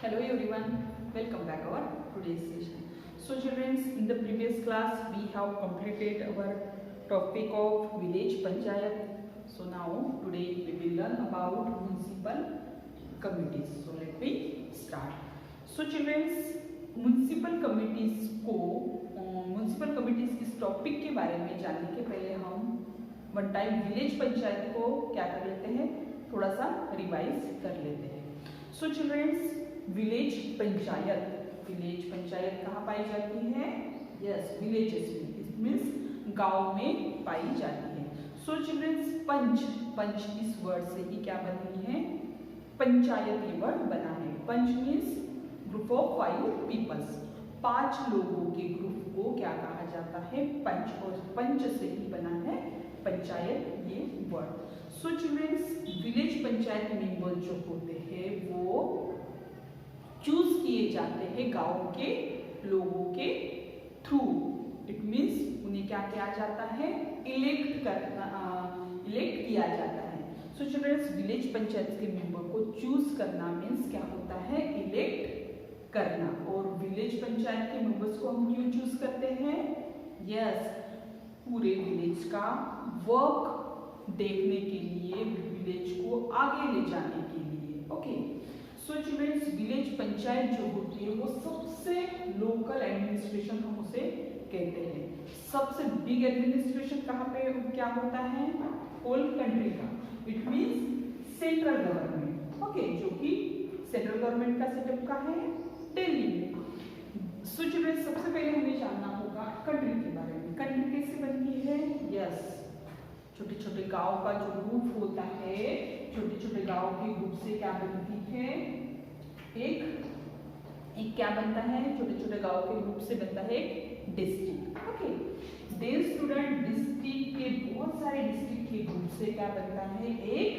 Hello everyone, welcome back our today's session. So children, in the previous class we have completed our topic of village panchayat. So now today we will learn about municipal committees. So let me start. So children, municipal committees को municipal committees इस topic के बारे में जानने के पहले हम one time village panchayat को क्या कर लेते हैं, थोड़ा सा रिवाइज कर लेते हैं. सो चिल्ड्रेंस, विलेज पंचायत कहाँ पाई जाती है? यस, विलेजेस में. इट मीन्स गांव में पाई जाती है. सो चिल्ड्रेंस, पंच इस वर्ड से ही क्या बनी है? पंचायत ये वर्ड बना है. पंच मीन्स ग्रुप ऑफ 5 पीपल्स. 5 लोगों के ग्रुप को क्या कहा जाता है? पंच. और पंच से ही बना है पंचायत ये वर्ड. सो चिल्ड्रेंस, विलेज पंचायत मेंबर जो होते हैं वो चूज किए जाते हैं गांव के लोगों के थ्रू. इट मीन्स उन्हें क्या किया जाता है? इलेक्ट किया जाता है. सो चिल्ड्रेंस, विलेज पंचायत के मेंबर को चूज करना मीन्स क्या होता है? इलेक्ट करना. और विलेज पंचायत के मेंबर्स को हम क्यों चूज करते हैं? यस, पूरे विलेज का वर्क देखने के लिए, विलेज को आगे ले जाने के लिए. ओके. सो चिल्ड्रेंस, विलेज पंचायत जो होती है वो सबसे लोकल एडमिनिस्ट्रेशन हम उसे कहते हैं. सबसे बिग एडमिनिस्ट्रेशन कहाँ पे क्या होता है? होल कंट्री का. It means central government. Okay, जो कि सेंट्रल गवर्नमेंट का सेटअप का है दिल्ली में. सो चिल्ड्रेंस, सबसे पहले हमें जानना होगा कंट्री के बारे में. कंट्री कैसे बनती है? यस, छोटे छोटे गांव का जो ग्रुप होता है, छोटे छोटे गांव के ग्रुप से क्या बनती है? एक क्या बनता है? छोटे छोटे गांव के ग्रुप से बनता है district. Okay. Then student, district के बहुत सारे डिस्ट्रिक्ट के ग्रुप से क्या बनता है? एक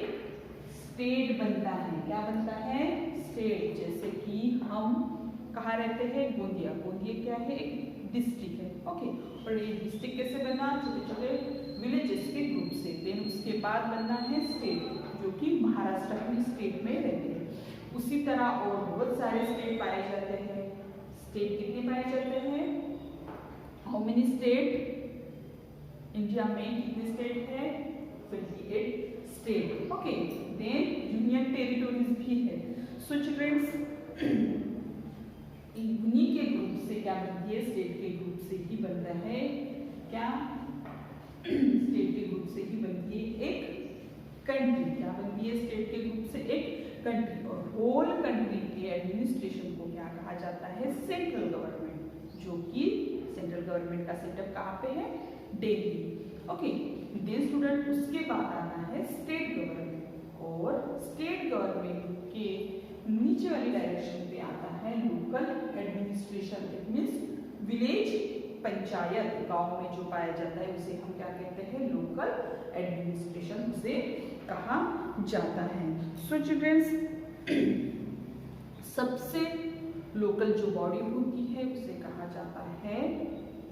स्टेट बनता है. क्या बनता है? स्टेट. जैसे कि हम कहाँ रहते हैं? गोंदिया. गोंदिया क्या है? एक डिस्ट्रिक्ट है. ओके. और ये डिस्ट्रिक्ट कैसे बना? छोटे छोटे विलेजेस के ग्रुप से. देन उसके बाद बनना है स्टेट, जो कि महाराष्ट्र की स्टेट में रहते हैं. उसी तरह और बहुत सारे स्टेट पाए जाते हैं. स्टेट कितने पाए जाते हैं? How many state? इंडिया में कितने स्टेट है? 28 state. Okay. Then union territories भी है. सो चिल्ड्रंस, उन्हीं के ग्रुप से क्या बनती है? स्टेट के ग्रुप से ही बनता है क्या? स्टेट के ग्रुप से ही बनती है एक कंट्री. क्या बनती है? स्टेट के ग्रुप से एक कंट्री. और होल कंट्री के एडमिनिस्ट्रेशन को क्या कहा जाता है? Central government. जो कि सेंट्रल गवर्नमेंट का सेटअप कहाँ पे है? दिल्ली. ओके. देन स्टूडेंट, उसके बाद आना है स्टेट गवर्नमेंट. और स्टेट गवर्नमेंट के नीचे वाली डायरेक्शन पे आता है local administration. It means village panchayat. गांव में जो पाया जाता है उसे हम क्या कहते हैं? लोकल एडमिनिस्ट्रेशन उसे कहा जाता है. सो चिल्ड्रंस, सबसे लोकल जो बॉडी होती है उसे कहा जाता है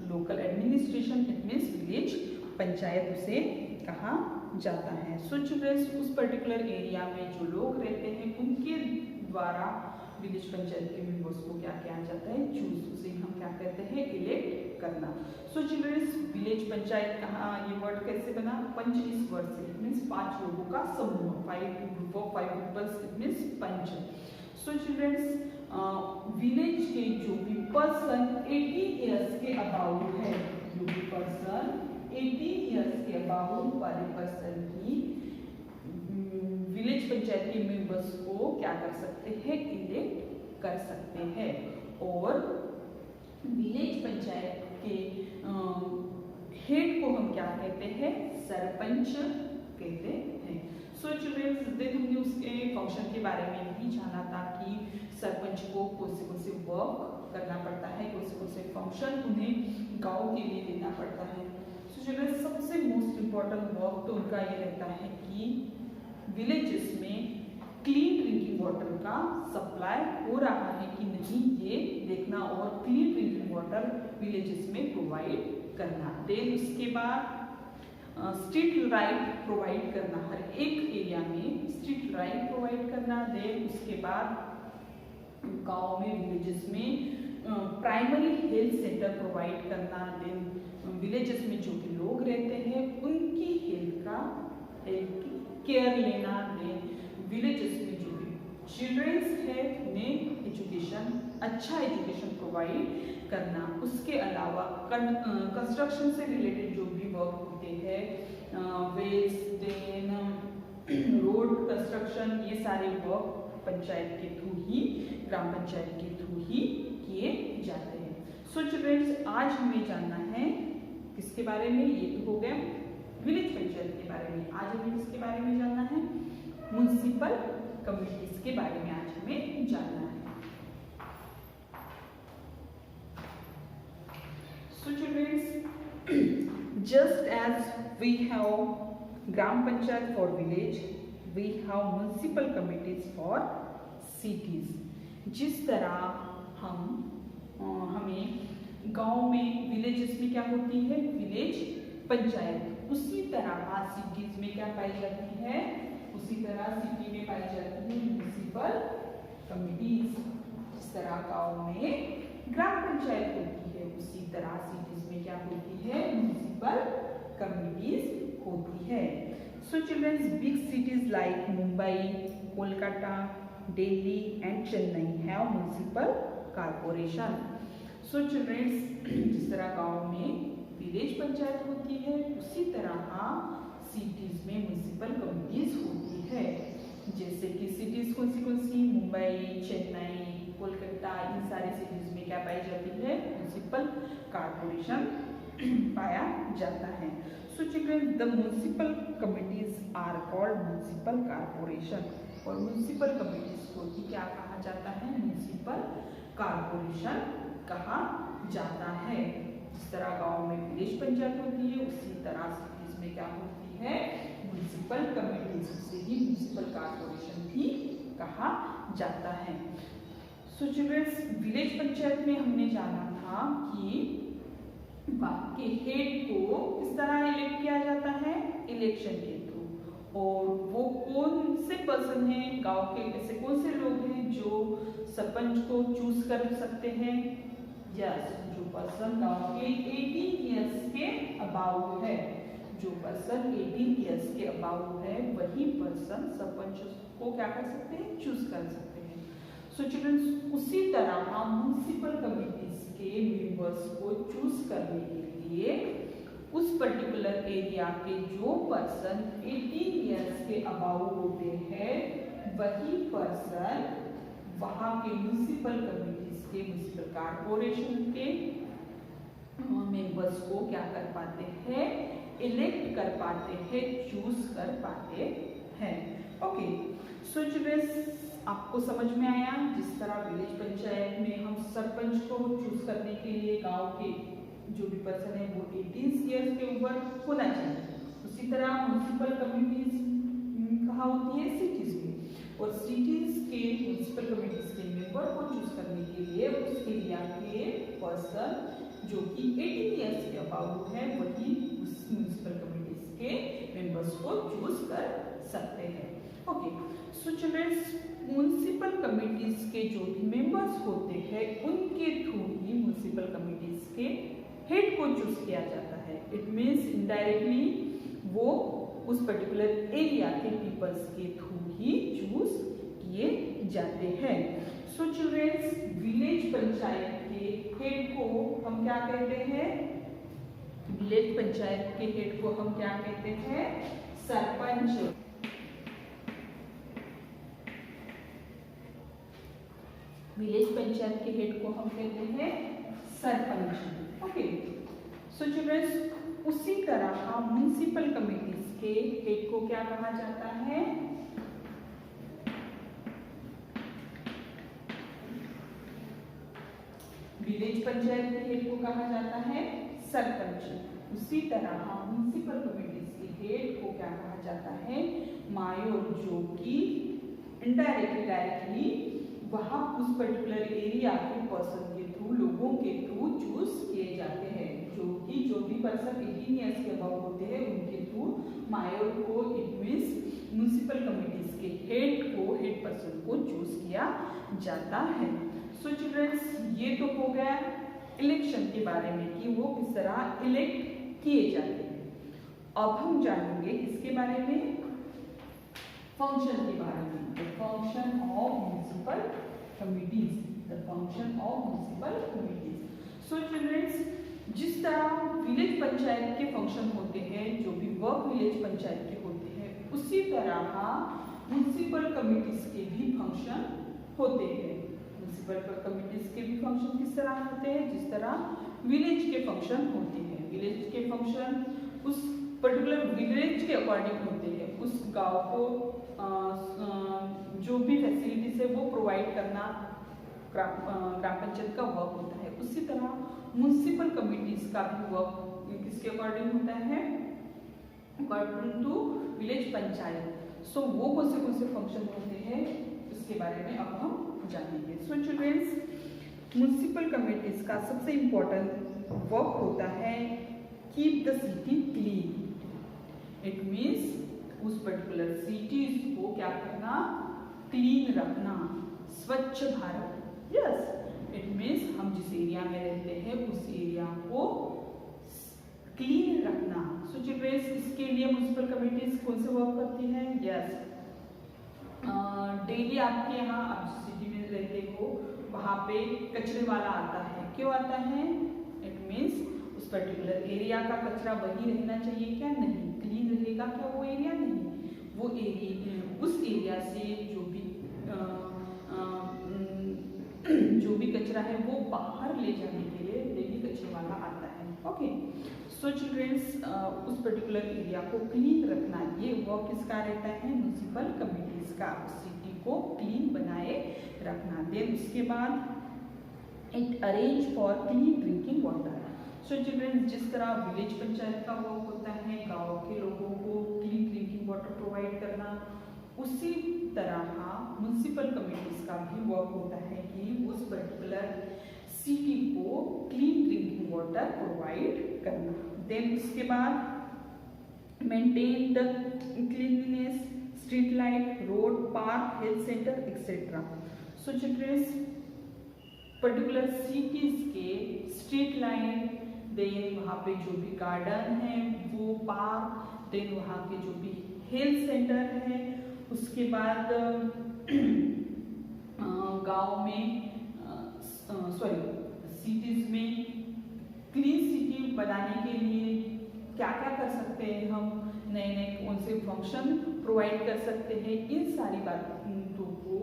local administration. It means village panchayat उसे कहा जाता है. सो चिल्ड्रंस, उस पर्टिकुलर एरिया में जो लोग रहते हैं उनके द्वारा विलेज पंचायत के मेंबर्स को क्या किया जाता है? चूज. उसे हम क्या कहते हैं? इलेक्ट करना. सो चिल्ड्रंस, विलेज पंचायत कहाँ, ये वर्ड कैसे बना? पंच इस वर्ड से. इट मीन्स 5 लोगों का समूह. 5 group of 5 peoples. It means panch. So childrens, village के जो भी पर्सन 18 ईयर्स के अबाउट है, जो भी पर्सन 18 ईयर्स के अबाउट वाले पर्सन की विलेज पंचायत के मेंबर्स को क्या कर सकते हैं? इलेक्ट कर सकते हैं. और विलेज पंचायत के हेड को हम क्या कहते हैं? सरपंच कहते हैं. सो चिल्ड्रंस, हमने उसके फंक्शन के बारे में भी जाना था कि सरपंच को कौन से वर्क करना पड़ता है, कौन से फंक्शन उन्हें गांव के लिए लेना पड़ता है. सो चिल्ड्रंस, सबसे मोस्ट इम्पॉर्टेंट वर्क तो उनका ये रहता है कि विलेजेस में क्लीन ड्रिंकिंग वाटर का सप्लाई हो रहा है कि नहीं, ये देखना. और क्लीन ड्रिंकिंग वाटर विलेजेस में प्रोवाइड करना. देन उसके बाद स्ट्रीट लाइट प्रोवाइड करना. हर एक एरिया में स्ट्रीट लाइट प्रोवाइड करना. देन उसके बाद गांव में विलेजेस में प्राइमरी हेल्थ सेंटर प्रोवाइड करना, देन विलेजेस में जो भी लोग रहते हैं उनकी हेल्थ केयर लेना, देन विलेजेस में जो भी चिल्ड्रंस है उन्हें एजुकेशन, अच्छा एजुकेशन प्रोवाइड करना। उसके अलावा कंस्ट्रक्शन से रिलेटेड जो भी वर्क होते हैं, वेस्ट, देन रोड कंस्ट्रक्शन, ये सारे वर्क पंचायत के थ्रू ही, ग्राम पंचायत के थ्रू ही किए जाते हैं। सो चिल्ड्रंस, आज हमें जानना है किसके बारे में, ये तो हो गया विलेज पंचायत के बारे में। आज हमें किसके बारे में जानना है, म्युनिसिपल कमिटीज के बारे में आज हमें जानना है। So childrens, just as we have gram panchayat for village, we have municipal committees for cities. जिस तरह हमें गांव में, विलेजेस में क्या होती है, विलेज पंचायत, उसी तरह सिटीज में क्या पाई जाती है, उसी तरह सिटी में पाई जाती है म्युनिसिपल कमिटीज। जिस तरह गांव में ग्राम पंचायत होती है, उसी तरह सिटीज में क्या होती है, म्युनिसिपल कमिटीज होती है। So childrens, big cities like Mumbai, Kolkata, Delhi and Chennai have municipal corporation. So childrens, जिस तरह गांव में विलेज पंचायत होती है, उसी तरह सिटीज में म्युनिसिपल कमिटीज होती है। जैसे कि सिटीज कौन सी, मुंबई, चेन्नई, कोलकाता, इन सारे सिटीज में क्या पाई जाती है, म्युनिसिपल कॉर्पोरेशन पाया जाता है। So children, the municipal committees are called municipal corporation. और म्युनिसिपल कमिटीज को क्या कहा जाता है, म्युनिसिपल कॉर्पोरेशन कहा जाता है। जिस तरह गांव में विलेज पंचायत होती है, उसी तरह सिटीज में क्या होती है, म्युनिसिपल कमिटीज, उसे ही म्युनिसिपल कॉर्पोरेशन भी कहा जाता है। सो चिल्ड्रंस, विलेज पंचायत में हमने जाना था कि के हेड को किस तरह इलेक्ट किया जाता है, इलेक्शन के थ्रू। और वो कौन से पर्सन हैं, गांव के ऐसे कौन से लोग हैं जो सरपंच को चूज कर सकते हैं, यस, जो पर्सन गांव के 18 इयर्स के अबाउ है, जो पर्सन 18 इयर्स के अबाउ है, वही पर्सन सरपंच को क्या कर सकते हैं, चूज कर सकते हैं। सो चिल्ड्रंस, उसी तरह म्युनिसिपल कमिटीज के मेंबर्स को चूज करने के लिए उस पर्टिकुलर एरिया के जो पर्सन 18 इयर्स के अबाउ होते हैं, वही पर्सन वहाँ के म्युनिसिपल कमिटीज के, म्युनिसिपल कॉर्पोरेशन के मेंबर्स को क्या कर पाते हैं, इलेक्ट कर पाते हैं, चूज कर पाते हैं। ओके, सो चिल्ड्रंस, आपको समझ में आया, जिस तरह विलेज पंचायत में हम सरपंच को चूज करने के लिए गांव के जो भी पर्सन है वो 18 इयर्स के ऊपर होना चाहिए, उसी तरह म्युनिसिपल कमिटीज कहाँ होती है, सिटीज में। और सिटीज के म्युनिसिपल कमिटीज के मेंबर को चूज करने के लिए उस एरिया के पर्सन जो कि 18 इयर्स के अबाउ है, वही उस म्युनिसिपल कमिटीज के मेंबर्स को चूज कर सकते हैं। ओके, सो चिल्ड्रंस, म्युनिसिपल कमिटीज के जो भी मेंबर्स होते हैं, उनके थ्रू ही म्युनिसिपल कमिटीज के हेड को चूज किया जाता है। इट मीन्स इनडायरेक्टली वो उस पर्टिकुलर एरिया के पीपल्स के थ्रू ही चूज किए जाते हैं। सो चिल्ड्रंस, विलेज पंचायत के हेड को हम क्या कहते हैं, विलेज पंचायत के हेड को हम क्या कहते हैं, सरपंच। विलेज पंचायत के हेड को हम कहते हैं सरपंच। ओके, सो चिल्ड्रंस, उसी तरह म्युनिसिपल कमिटीज के हेड को क्या कहा जाता है, विलेज पंचायत के हेड को कहा जाता है सरपंच। उसी तरह म्युनिसिपल कमिटीज के हेड को क्या कहा जाता है, मायोर, जो कि इनडायरेक्टली डायरेक्टली वहाँ उस पर्टिकुलर एरिया के पर्सन के थ्रू, लोगों के थ्रू चूज किए जाते हैं, जो भी पर्सन 18 इयर्स के अबव होते हैं उनके थ्रू मायोर को, इट मीन्स म्युनिसिपल कमिटीज के हेड को को हेड पर्सन को चूज किया जाता है। सो चिल्ड्रंस, ये तो हो गया इलेक्शन के बारे में कि वो किस तरह इलेक्ट किए जाते हैं। अब हम जानेंगे इसके बारे में, फंक्शन के बारे में, the function of municipal committees, the function of municipal committees. So childrens, जिस तरह विलेज पंचायत के फंक्शन होते हैं, जो भी वर्क विलेज पंचायत के होते हैं, उसी तरह म्युनिसिपल कमिटीज के भी फंक्शन होते हैं। म्युनिसिपल कमिटीज के भी फंक्शन किस तरह होते हैं, जिस तरह विलेज के फंक्शन होते हैं। विलेज के फंक्शन उस पर्टिकुलर विलेज के अकॉर्डिंग होते हैं। उस गांव को जो भी फैसिलिटीज है वो प्रोवाइड करना ग्राम पंचायत का वर्क होता है। उसी तरह म्युनिसिपल कमिटीज का भी वर्क किसके अकॉर्डिंग होता है, अकॉर्डिंग टू विलेज पंचायत। सो वो कौन से फंक्शन होते हैं इसके बारे में अब हम जानेंगे। सो चिल्ड्रंस, म्युनिसिपल कमिटीज का सबसे इम्पोर्टेंट वर्क होता है keep the city clean. It means उस पर्टिकुलर सिटीज को क्या करना, क्लीन रखना, स्वच्छ भारत। यस, इट मीन्स हम जिस एरिया में रहते हैं उस एरिया को क्लीन रखना। सो चिल्ड्रंस, इसके लिए म्युनिसिपल कमिटीज कौन से वर्क करती हैं? यस, डेली आपके यहाँ, आप जिस सिटी में रहते हो वहाँ पे कचरे वाला आता है। क्यों आता है? इट मीन्स उस पर्टिकुलर एरिया का कचरा वही रहना चाहिए क्या? नहीं। क्लीन रहेगा क्या वो एरिया? नहीं। वो एरिया, उस एरिया से जो भी कचरा है वो बाहर ले जाने के लिए डेली कचरे वाला आता है। ओके, सो चिल्ड्रंस, उस पर्टिकुलर एरिया को क्लीन रखना, ये वर्क किसका रहता है? म्युनिसिपल कमिटीज का, उस सिटी को क्लीन बनाए रखना। देन उसके बाद it arrange for clean drinking water. So childrens, जिस तरह विलेज पंचायत का वर्क होता है गाँव के लोगों को क्लीन ड्रिंकिंग वाटर प्रोवाइड करना, उसी तरह म्युनिसिपल कमिटीज का भी वर्क होता है कि उस पर्टिकुलर सिटी को क्लीन ड्रिंकिंग वाटर प्रोवाइड करना। देन उसके बाद maintain the cleanliness, street light, road, park, health centre etcetera. So childrens, particular cities के स्ट्रीट लाइट, देन वहाँ पे जो भी गार्डन है वो पार्क, देन वहाँ के जो भी हेल्थ सेंटर है, उसके बाद गांव में सिटीज में क्लीन सिटी बनाने के लिए क्या क्या कर सकते हैं हम, नए नए कौन से फंक्शन प्रोवाइड कर सकते हैं, इन सारी बातों को,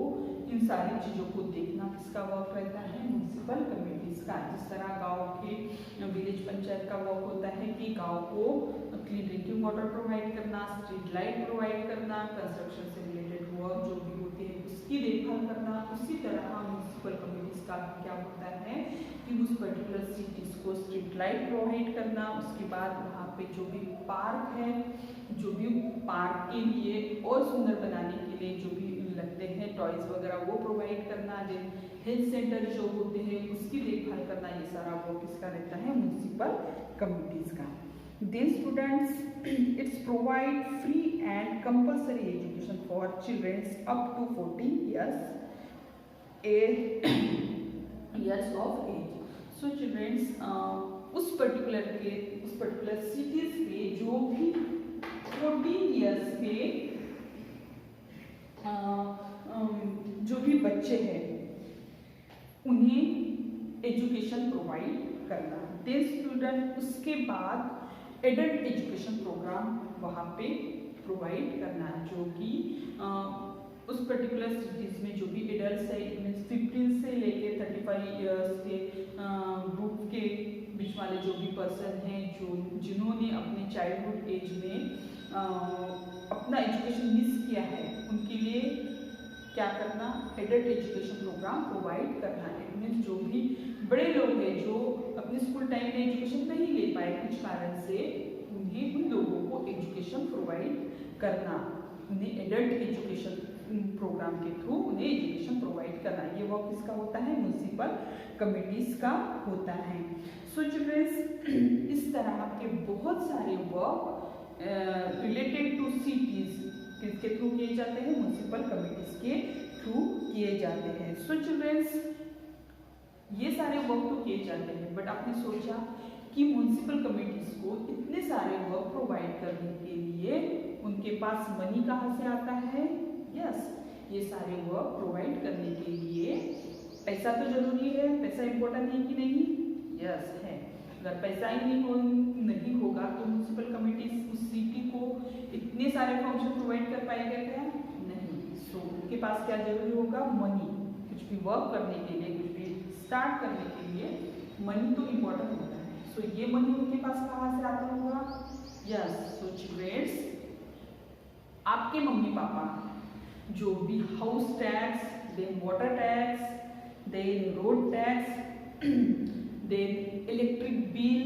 इन सारी चीज़ों को देखना किसका वर्क रहता है? म्युनिसिपल कमिटीज का। जिस तरह गांव के विलेज पंचायत का वर्क होता है कि गांव को क्लीन ड्रिंकिंग वाटर प्रोवाइड करना, स्ट्रीट लाइट प्रोवाइड करना, कंस्ट्रक्शन से रिलेटेड वर्क जो भी होते हैं उसकी देखभाल करना, उसी तरह म्युनिसिपल कमिटीज का क्या होता है कि उस पर्टिकुलर सिटीज को स्ट्रीट लाइट प्रोवाइड करना, उसके बाद वहाँ पे जो भी पार्क है, जो भी पार्क के लिए और सुंदर बनाने के लिए जो भी लगते हैं टॉयज वगैरह वो प्रोवाइड करना, देन हेल्थ सेंटर जो होते हैं उसकी देखभाल करना, ये सारा वो किसका रहता है? म्युनिसिपल कमिटीज का। Then students, it's provide free and compulsory education for childrens up to 14 years of age. So childrens, उस पर्टिकुलर सिटीज के जो भी 14 years के जो भी बच्चे हैं उन्हें एजुकेशन प्रोवाइड करना। दे स्टूडेंट, उसके बाद एडल्ट एजुकेशन प्रोग्राम वहाँ पे प्रोवाइड करना, जो कि उस पर्टिकुलर सिटीज में जो भी एडल्ट्स है, इनमें 15 से लेके 35 years के ग्रुप के बीच वाले जो भी पर्सन हैं, जिन्होंने अपने चाइल्डहुड एज में अपना एजुकेशन मिस किया है, उनके लिए क्या करना? एडल्ट एजुकेशन प्रोग्राम प्रोवाइड करना है। मीन्स जो भी बड़े लोग हैं जो अपने स्कूल टाइम में एजुकेशन नहीं ले पाए कुछ कारण से, उन्हें उन लोगों को एजुकेशन प्रोवाइड करना, उन्हें एडल्ट एजुकेशन प्रोग्राम के थ्रू उन्हें एजुकेशन प्रोवाइड करना। ये वर्क किसका होता है? म्युनिसिपल कमिटीज का होता है। सो चिल्ड्रंस, इस तरह के बहुत सारे वर्क रिलेटेड टू सिटीज किसके थ्रू किए जाते हैं? म्युनिसिपल कमिटीज के थ्रू किए जाते हैं। सो चिल्ड्रंस, ये सारे वर्क तो किए जाते हैं, बट आपने सोचा कि म्युनिसिपल कमिटीज को इतने सारे वर्क प्रोवाइड करने के लिए उनके पास मनी कहाँ से आता है? यस, ये सारे वर्क प्रोवाइड करने के लिए पैसा तो जरूरी है। पैसा इम्पोर्टेंट है कि नहीं? यस है। अगर पैसा ही नहीं होगा तो म्युनिसिपल कमिटीज उस सिटी को इतने सारे फंक्शन प्रोवाइड कर पाएगा क्या? नहीं। सो उनके पास क्या जरूरी होगा? मनी। कुछ भी वर्क करने के लिए, कुछ भी स्टार्ट करने के लिए मनी तो इम्पोर्टेंट होता है। सो ये मनी उनके पास कहाँ से आता होगा? यस। सो चिल्ड्रंस, आपके मम्मी पापा जो भी house tax, then water tax, then road tax, then electric bill,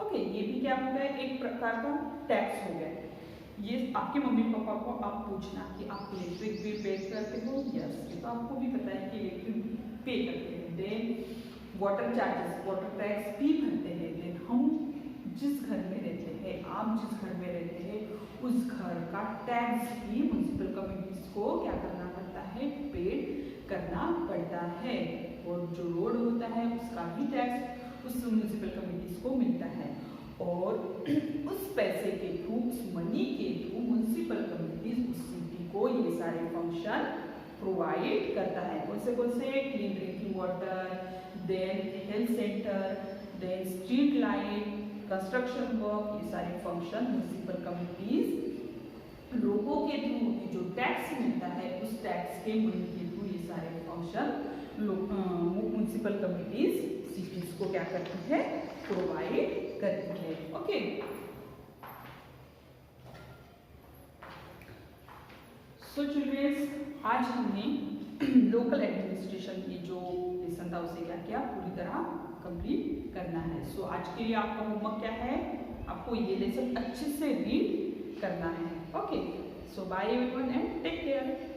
okay, ये भी क्या हो गया? एक प्रकार का टैक्स हो गया। ये आपके मम्मी पापा को आप पूछना कि आप इलेक्ट्रिक बिल पे करते हो? यस, ये तो आपको भी पता है कि इलेक्ट्रिक बिल पे करते हैं। Then water charges, water tax भी भरते हैं। देन हम जिस घर में रहते हैं, आप जिस घर में रहते हैं, उस घर का टैक्स भी म्युनिसिपल कमिटीज को क्या करना पड़ता है? पेड करना पड़ता है। और जो रोड होता है उसका भी टैक्स उस म्युनिसिपल कमिटीज को मिलता है। और उस पैसे के थ्रू, उस मनी के थ्रू म्युनिसिपल कमिटीज उस सिटी को ये सारे फंक्शन प्रोवाइड करता है। कौन से? Clean drinking water, then health centre, then street light, construction work, ये सारे फंक्शन म्युनिसिपल कमिटीज लोगों के थ्रू जो टैक्स मिलता है उस टैक्स के मनी के थ्रू ये सारे फंक्शन म्युनिसिपल कमिटीज सिटीज को क्या करती है? प्रोवाइड करती है। ओके, सो चिल्ड्रंस, आज हमने लोकल एडमिनिस्ट्रेशन की जो लेसन था उसे क्या किया? पूरी तरह कंप्लीट करना है। सो आज के लिए आपका होमवर्क क्या है? आपको ये लेसन अच्छे से रीड करना है। Okay, so bye everyone and take care.